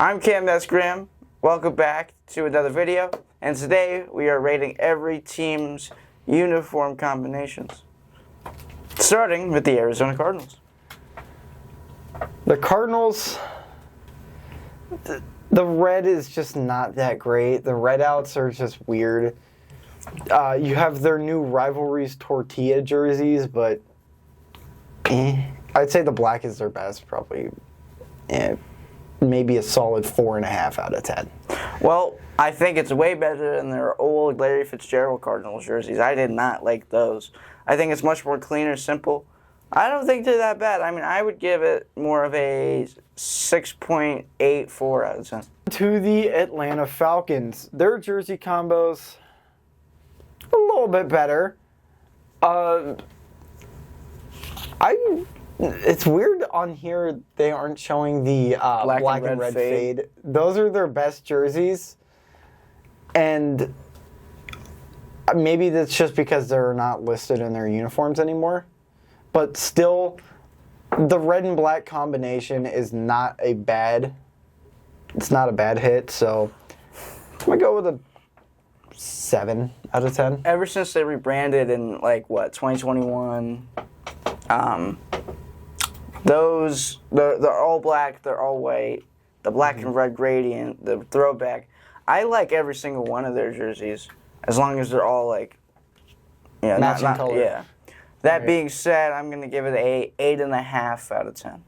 I'm Cam Graham. Welcome back to another video, and today we are rating every team's uniform combinations, starting with the Arizona Cardinals. The Cardinals, the red is just not that great. The red outs are just weird. You have their new rivalries tortilla jerseys, but I'd say the black is their best, probably. Maybe a solid 4.5 out of 10. Well, I think it's way better than their old Larry Fitzgerald Cardinals jerseys. I did not like those. I think it's much more cleaner, simple. I don't think they're that bad. I mean, I would give it more of a 6.84 out of 10. To the Atlanta Falcons, their jersey combos a little bit better. It's weird on here they aren't showing the black and red fade. Those are their best jerseys. And maybe that's just because they're not listed in their uniforms anymore. But still, the red and black combination is not a bad hit. So I'm going to go with a 7 out of 10. Ever since they rebranded in, 2021, they're all black, they're all white, the black and red gradient, the throwback. I like every single one of their jerseys, as long as they're all matching color. Yeah. That being said, I'm going to give it a 8.5 out of 10.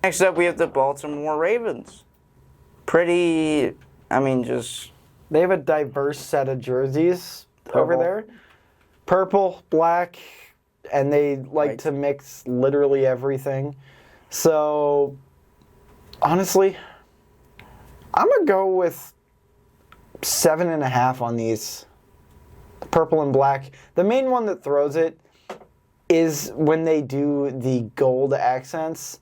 Next up, we have the Baltimore Ravens. They have a diverse set of jerseys over there. Purple, black, and they like to mix literally everything. So, honestly, I'm going to go with 7.5 on these. Purple and black. The main one that throws it is when they do the gold accents.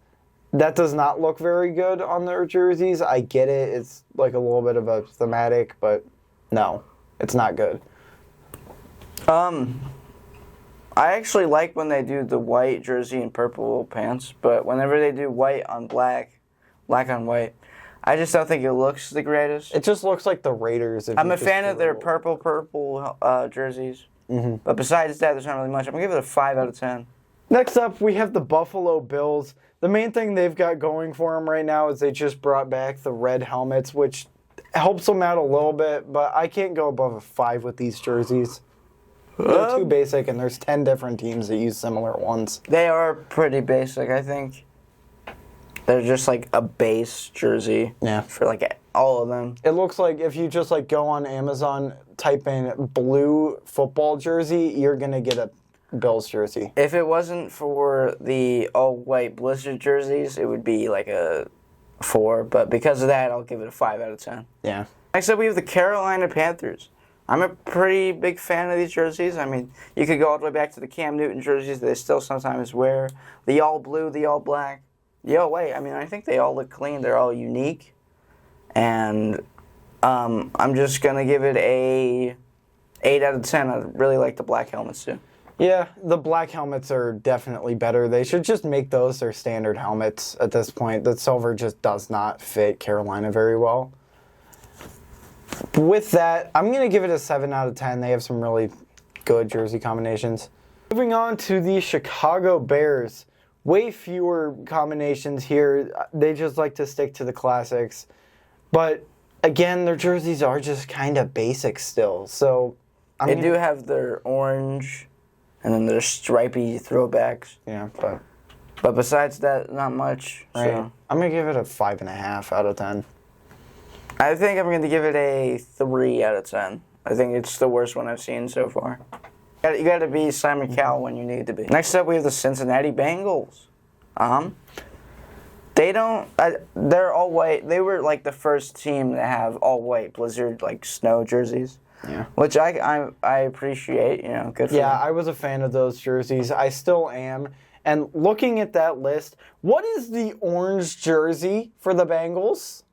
That does not look very good on their jerseys. I get it. It's like a little bit of a thematic, but no, it's not good. I actually like when they do the white jersey and purple pants, but whenever they do white on black, black on white, I just don't think it looks the greatest. It just looks like the Raiders. I'm a fan of their purple jerseys, but besides that, there's not really much. I'm going to give it a 5 out of 10. Next up, we have the Buffalo Bills. The main thing they've got going for them right now is they just brought back the red helmets, which helps them out a little bit, but I can't go above a 5 with these jerseys. They're too basic, and there's 10 different teams that use similar ones. They are pretty basic, I think. They're just like a base jersey for all of them. It looks like if you just go on Amazon, type in blue football jersey, you're going to get a Bills jersey. If it wasn't for the all-white Blizzard jerseys, it would be like a 4, but because of that, I'll give it a 5 out of 10. Yeah. Next up, we have the Carolina Panthers. I'm a pretty big fan of these jerseys. I mean, you could go all the way back to the Cam Newton jerseys that they still sometimes wear. The all blue, the all black, the all white. I mean, I think they all look clean. They're all unique. And I'm just going to give it a 8 out of 10. I really like the black helmets, too. Yeah, the black helmets are definitely better. They should just make those their standard helmets at this point. The silver just does not fit Carolina very well. With that, I'm going to give it a 7 out of 10. They have some really good jersey combinations. Moving on to the Chicago Bears. Way fewer combinations here. They just like to stick to the classics. But, again, their jerseys are just kind of basic still. So They do have their orange and then their stripy throwbacks. Yeah, but besides that, not much. Right. So. I'm going to give it a 5.5 out of 10. I think I'm going to give it a 3 out of 10. I think it's the worst one I've seen so far. You got to be Simon Cowell when you need to be. Next up, we have the Cincinnati Bengals. They're all white. They were the first team to have all white Blizzard snow jerseys. Yeah. Which I appreciate. Good for them. Yeah, I was a fan of those jerseys. I still am. And looking at that list, what is the orange jersey for the Bengals?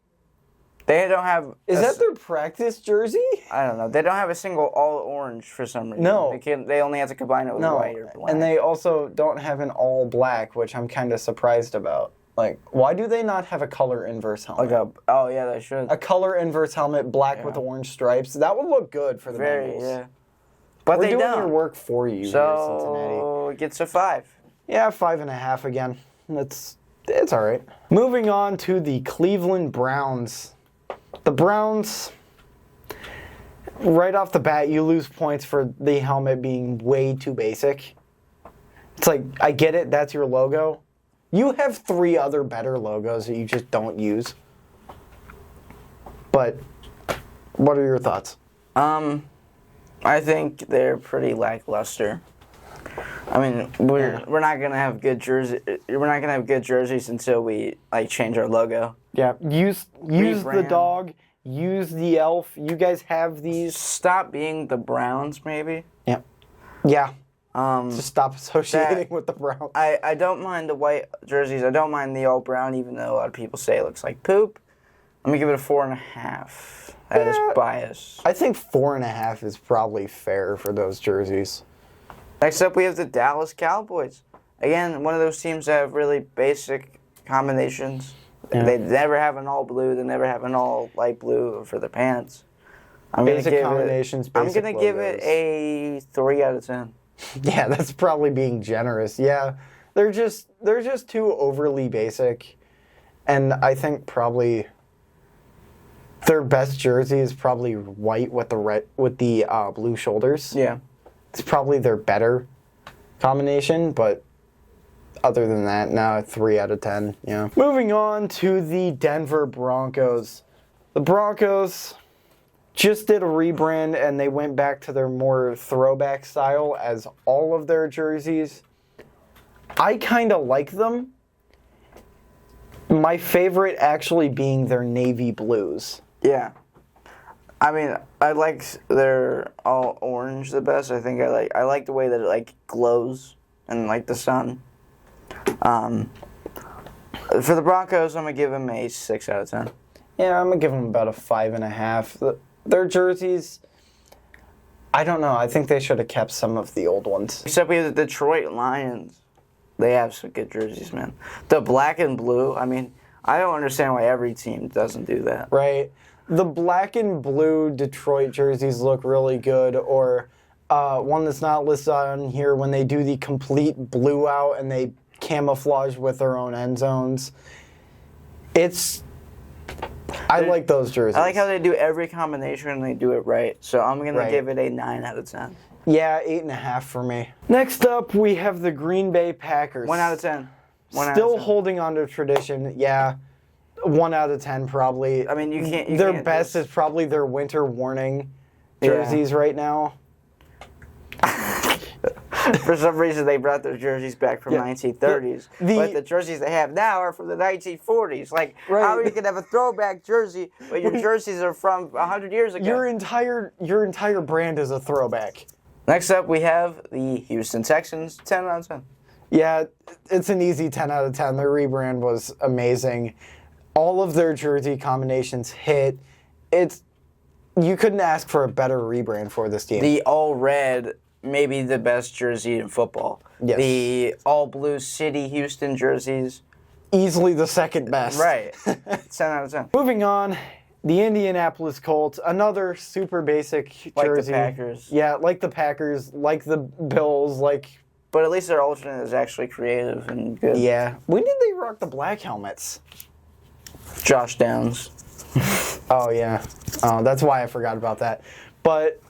They don't have... Is that their practice jersey? I don't know. They don't have a single all-orange for some reason. No. They only have to combine it with white or black. And they also don't have an all-black, which I'm kind of surprised about. Like, why do they not have a color inverse helmet? Oh yeah, they should. A color inverse helmet, black with orange stripes. That would look good for the Bengals. Yeah. But We're they doing don't. your work for you here, Cincinnati. So it gets a 5. Yeah, 5.5 again. It's all right. Moving on to the Cleveland Browns. The Browns, right off the bat, you lose points for the helmet being way too basic. It's like, I get it, that's your logo. You have 3 other better logos that you just don't use. But what are your thoughts? I think they're pretty lackluster. I mean, we're not gonna have good jerseys until we change our logo. Yeah, use the Rebrand. dog, use the elf. You guys have these. Stop being the Browns, maybe. Yeah. Just stop associating with the Browns. I don't mind the white jerseys. I don't mind the all brown, even though a lot of people say it looks like poop. Let me give it a 4.5. That is bias. I think 4.5 is probably fair for those jerseys. Next up, we have the Dallas Cowboys. Again, one of those teams that have really basic combinations. Yeah. They never have an all blue. They never have an all light blue for the pants. Basic combinations, I'm basic going to give it a 3 out of 10. Yeah, that's probably being generous. Yeah, they're just too overly basic, and I think probably their best jersey is probably white with the blue shoulders. Yeah. It's probably their better combination, but other than that, no, 3 out of 10. Yeah. Moving on to the Denver Broncos. The Broncos just did a rebrand and they went back to their more throwback style as all of their jerseys. I kind of like them. My favorite actually being their navy blues. Yeah. I mean, I like their all orange the best. I think I like the way that it glows and the sun. For the Broncos, I'm gonna give them a 6 out of 10. Yeah, I'm gonna give them about a 5.5. Their jerseys, I don't know. I think they should have kept some of the old ones. Except we have the Detroit Lions. They have some good jerseys, man. The black and blue. I mean, I don't understand why every team doesn't do that. Right. The black and blue Detroit jerseys look really good, or one that's not listed on here when they do the complete blue out and they camouflage with their own end zones. I like those jerseys. I like how they do every combination and they do it right. So I'm going to give it a 9 out of 10. Yeah, 8.5 for me. Next up, we have the Green Bay Packers. 1 out of 10. Still holding on to tradition. Yeah, 1 out of 10 probably. I mean, you can't. Their best is probably their winter warning jerseys right now. For some reason, they brought their jerseys back from 1930s. But the jerseys they have now are from the 1940s. How are you going to have a throwback jersey, but your jerseys are from 100 years ago? Your entire brand is a throwback. Next up, we have the Houston Texans, 10 out of 10. Yeah, it's an easy 10 out of 10. Their rebrand was amazing. All of their jersey combinations hit. You couldn't ask for a better rebrand for this team. The all red, maybe the best jersey in football. Yes. The all blue City Houston jerseys. Easily the second best. Right. 10 out of 10. Moving on, the Indianapolis Colts, another super basic jersey. Like the Packers. Yeah, like the Packers, like the Bills, But at least their alternate is actually creative and good. Yeah. When did they rock the black helmets? Josh Downs. Oh, yeah. Oh, that's why I forgot about that. But,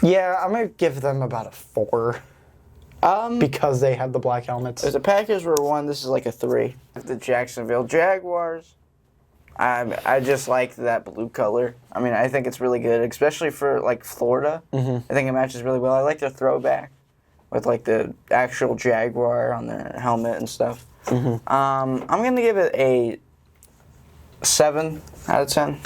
yeah, I'm going to give them about a 4. Because they have the black helmets. If the Packers were 1, this is like a 3. The Jacksonville Jaguars. I just like that blue color. I mean, I think it's really good, especially for, Florida. Mm-hmm. I think it matches really well. I like their throwback with, the actual Jaguar on their helmet and stuff. Mm-hmm. I'm going to give it a 7 out of 10.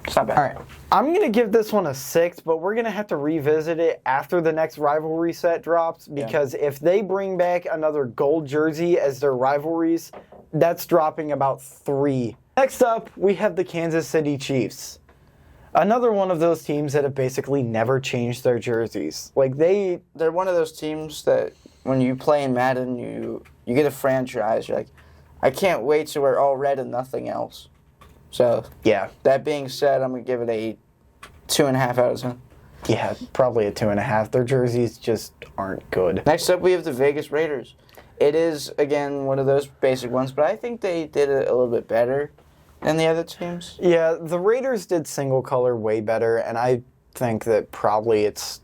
It's not bad. All right. I'm going to give this one a 6, but we're going to have to revisit it after the next rivalry set drops because if they bring back another gold jersey as their rivalries, that's dropping about 3. Next up, we have the Kansas City Chiefs. Another one of those teams that have basically never changed their jerseys. They're one of those teams that when you play in Madden, you get a franchise. You're like, I can't wait till we're all red and nothing else. So, yeah. That being said, I'm going to give it a 2.5 out of 10. Yeah, probably a 2.5. Their jerseys just aren't good. Next up, we have the Vegas Raiders. It is, again, one of those basic ones, but I think they did it a little bit better than the other teams. Yeah, the Raiders did single color way better, and I think that it's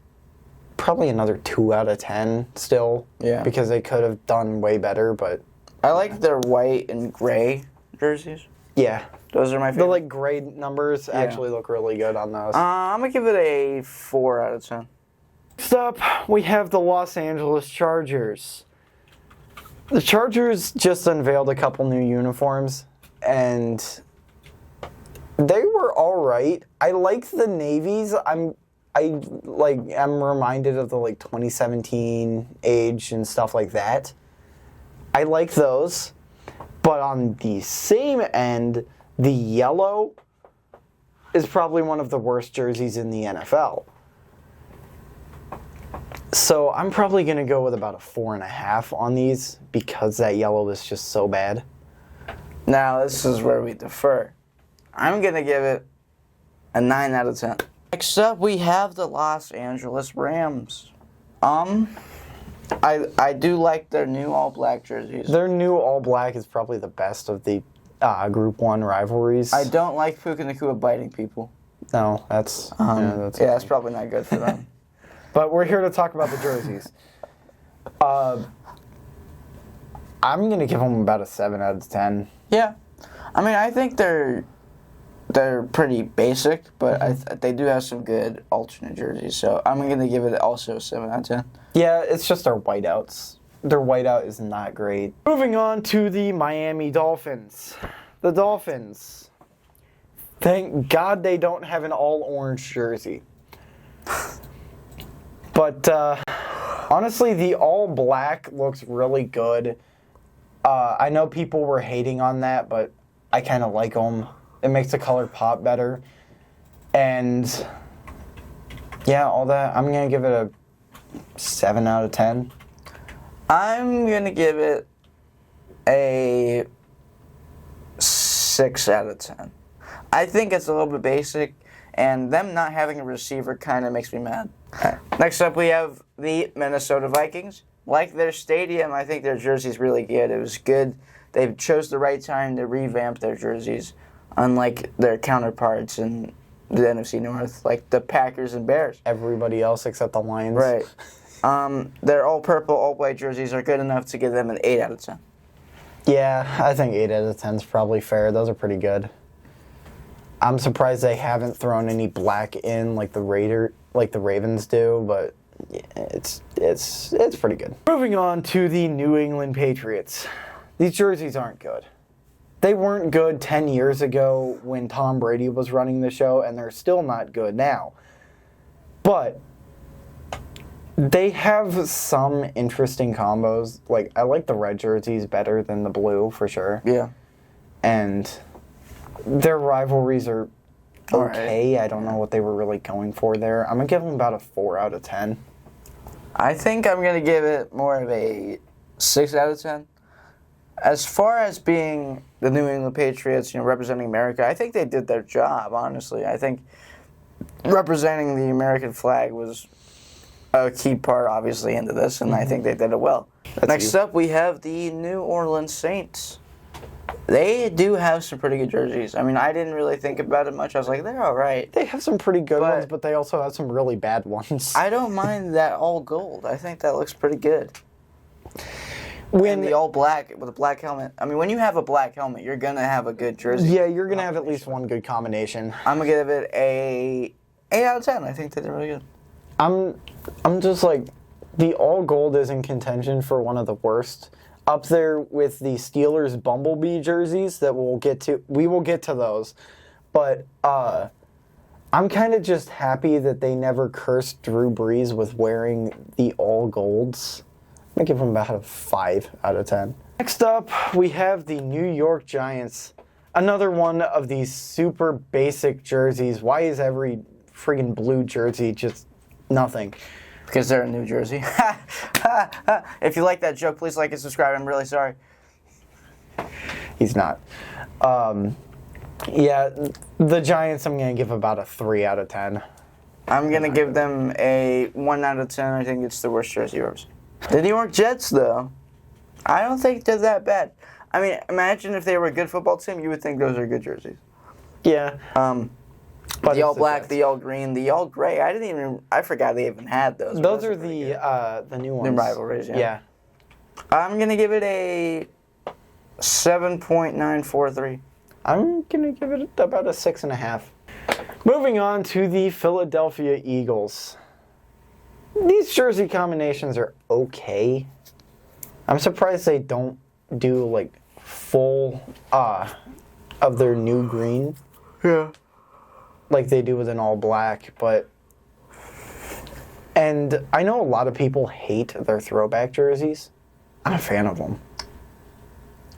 probably another 2 out of 10 still. Yeah. Because they could have done way better, but... I like their white and gray jerseys. Yeah. Those are my favorite. The, like, gray numbers actually look really good on those. I'm going to give it a 4 out of 10. Next up, we have the Los Angeles Chargers. The Chargers just unveiled a couple new uniforms, and they were all right. I like the navies. I'm reminded of the 2017 age and stuff like that. I like those. But on the same end, the yellow is probably one of the worst jerseys in the NFL. So I'm probably going to go with about a 4.5 on these because that yellow is just so bad. Now, this is where we defer. I'm going to give it a 9 out of 10. Next up, we have the Los Angeles Rams. I do like their new all-black jerseys. Their new all-black is probably the best of the Group 1 rivalries. I don't like Puka Nacua biting people. No, that's that's probably not good for them. But we're here to talk about the jerseys. I'm going to give them about a 7 out of 10. Yeah. I mean, I think they're pretty basic, but they do have some good alternate jerseys. So I'm going to give it also a 7 out of 10. Yeah, it's just their whiteouts. Their whiteout is not great. Moving on to the Miami Dolphins. The Dolphins. Thank God they don't have an all-orange jersey. But honestly, the all-black looks really good. I know people were hating on that, but I kind of like them. It makes the color pop better. And yeah, all that. I'm going to give it a 7 out of 10. I'm going to give it a 6 out of 10. I think it's a little bit basic, and them not having a receiver kind of makes me mad. Next up, we have the Minnesota Vikings. Like their stadium, I think their jersey's really good. It was good. They chose the right time to revamp their jerseys, unlike their counterparts in the NFC North, like the Packers and Bears. Everybody else except the Lions. Right. Their all-purple, all-white jerseys are good enough to give them an 8 out of 10. Yeah, I think 8 out of 10 is probably fair. Those are pretty good. I'm surprised they haven't thrown any black in like the Ravens do, but yeah, it's pretty good. Moving on to the New England Patriots. These jerseys aren't good. They weren't good 10 years ago when Tom Brady was running the show, and they're still not good now. But they have some interesting combos. Like, I like the red jerseys better than the blue, for sure. Yeah. And their rivalries are okay. Right. I don't know what they were really going for there. I'm going to give them about a 4 out of 10. I think I'm going to give it more of a 6 out of 10. As far as being the New England Patriots, representing America, I think they did their job, honestly. I think representing the American flag was a key part, obviously, into this, and I think they did it well. Next up, we have the New Orleans Saints. They do have some pretty good jerseys. I mean, I didn't really think about it much. I was like, they're all right. They have some pretty good ones, but they also have some really bad ones. I don't mind that all gold. I think that looks pretty good. When the all black with a black helmet. I mean, when you have a black helmet, you're going to have a good jersey. Yeah, you're going to have at least one good combination. I'm going to give it a 8 out of 10. I think that they're really good. I'm just like, the all gold is in contention for one of the worst. Up there with the Steelers Bumblebee jerseys that we'll get to. We will get to those. But I'm kind of just happy that they never cursed Drew Brees with wearing the all golds. I'm going to give them about a 5 out of 10. Next up, we have the New York Giants. Another one of these super basic jerseys. Why is every friggin' blue jersey just nothing? Because they're in New Jersey. If you like that joke, please like and subscribe. I'm really sorry. He's not. Yeah, the Giants, I'm going to give about a 3 out of 10. I'm going to give them a 1 out of 10. I think it's the worst jersey ever seen. The New York Jets, though, I don't think they're that bad. I mean, imagine if they were a good football team, you would think those are good jerseys. Yeah. But the all black, the all green, the all gray. I forgot they even had those. Those are the new ones. New rivalries, yeah. Yeah. I'm going to give it a 7.943. I'm going to give it about a 6.5. Moving on to the Philadelphia Eagles. These jersey combinations are okay. I'm surprised they don't do like full of their new green. Yeah. Like they do with an all black, and I know a lot of people hate their throwback jerseys. I'm a fan of them.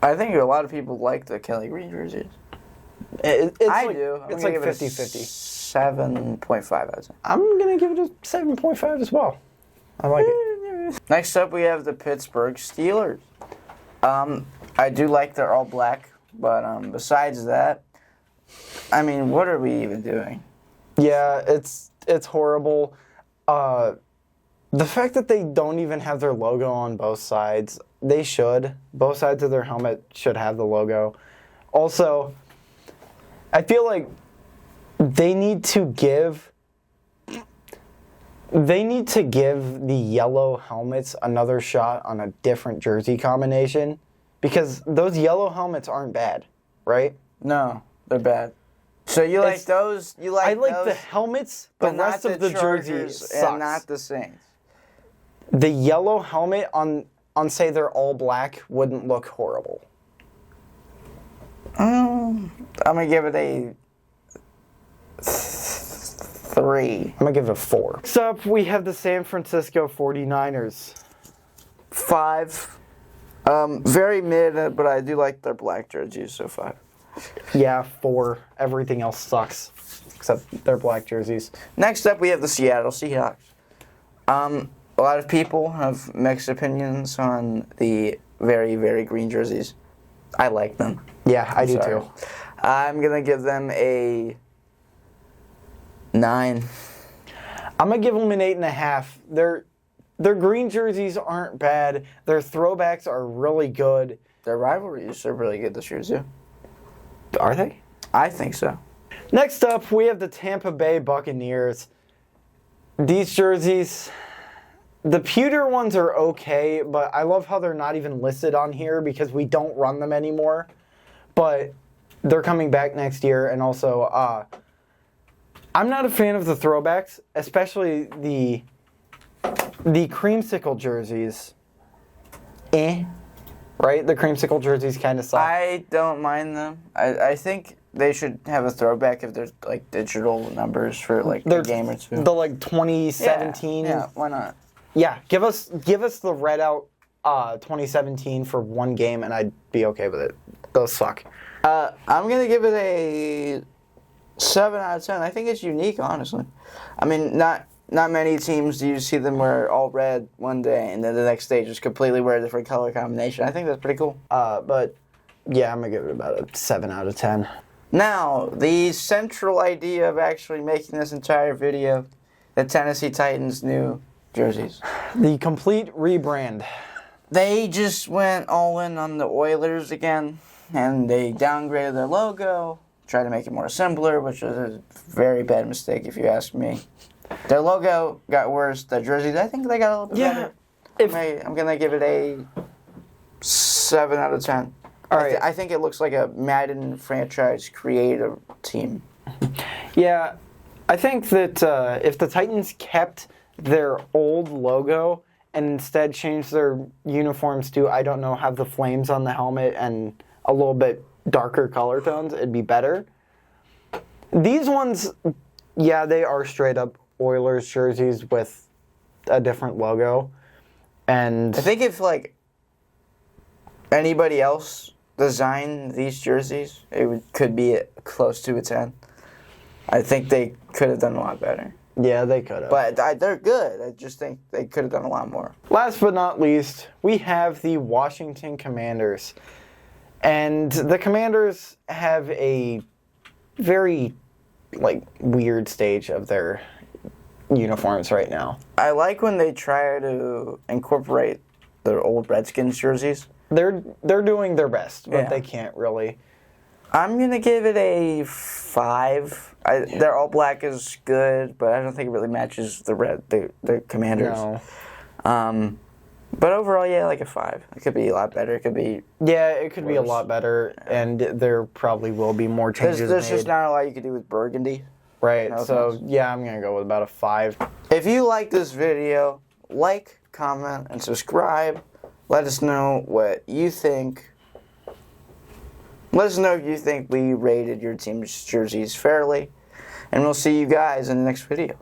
I think a lot of people like the Kelly Green jerseys. I do. It's like 50-50. 7.5 out of 10. I'm going to give it a 7.5 as well. I like it. Next up, we have the Pittsburgh Steelers. I do like their all black, but besides that, I mean, what are we even doing? Yeah, it's horrible. The fact that they don't even have their logo on both sides, they should. Both sides of their helmet should have the logo. Also, I feel like they need to give the yellow helmets another shot on a different jersey combination, because those yellow helmets aren't bad, right? No, they're bad. So you like those? You like? I like those, the helmets. The but rest not of the jersey Chargers sucks. and not the Saints. The yellow helmet on say they're all black wouldn't look horrible. I'm gonna give it a 3. I'm gonna give it a 4. Next up, we have the San Francisco 49ers. 5. Very mid, but I do like their black jerseys, so 5. Yeah, 4. Everything else sucks except their black jerseys. Next up, we have the Seattle Seahawks. A lot of people have mixed opinions on the very, very green jerseys. I like them. Yeah, I do too. I'm gonna give them a 9. I'm gonna give them an 8.5. Their green jerseys aren't bad. Their throwbacks are really good. Their rivalries are really good this year too. Are they? I think so. Next up, we have the Tampa Bay Buccaneers. These jerseys, the pewter ones are okay, but I love how they're not even listed on here because we don't run them anymore. But they're coming back next year, and also, I'm not a fan of the throwbacks, especially the creamsicle jerseys. Right? The creamsicle jerseys kind of suck. I don't mind them. I think they should have a throwback if there's like digital numbers for like a game or two. The like 2017. Yeah, why not? Yeah, give us the red out 2017 for one game, and I'd be okay with it. Those suck. I'm gonna give it a 7 out of 10. I think it's unique, honestly. I mean, not many teams do you see them wear all red one day, and then the next day just completely wear a different color combination. I think that's pretty cool. But yeah, I'm gonna give it about a 7 out of 10. Now, the central idea of actually making this entire video, the Tennessee Titans' new jerseys. The complete rebrand. They just went all in on the Oilers again, and they downgraded their logo, tried to make it more simpler, which was a very bad mistake if you ask me. Their logo got worse. Their jerseys, I think they got a little bit better. I'm going to give it a 7 out of 10. All right. I think it looks like a Madden franchise creative team. Yeah, I think that if the Titans kept their old logo and instead changed their uniforms to, I don't know, have the flames on the helmet and a little bit darker color tones, it'd be better. These ones, yeah, they are straight up Oilers jerseys with a different logo. And I think if like anybody else designed these jerseys, could be close to a 10. I think they could have done a lot better. yeah, they could have. But they're good. I just think they could have done a lot more. Last but not least, we have the Washington Commanders. And the Commanders have a very, weird stage of their uniforms right now. I like when they try to incorporate their old Redskins jerseys. They're doing their best, but they can't really. I'm going to give it a 5. Their all black is good, but I don't think it really matches the Commanders. No. But overall, like a 5. It could be a lot better. It could be it could be a lot better, and there probably will be more changes There's made. just not a lot you can do with burgundy. Right, so I'm going to go with about a 5. If you like this video, like, comment, and subscribe. Let us know what you think. Let us know if you think we rated your team's jerseys fairly. And we'll see you guys in the next video.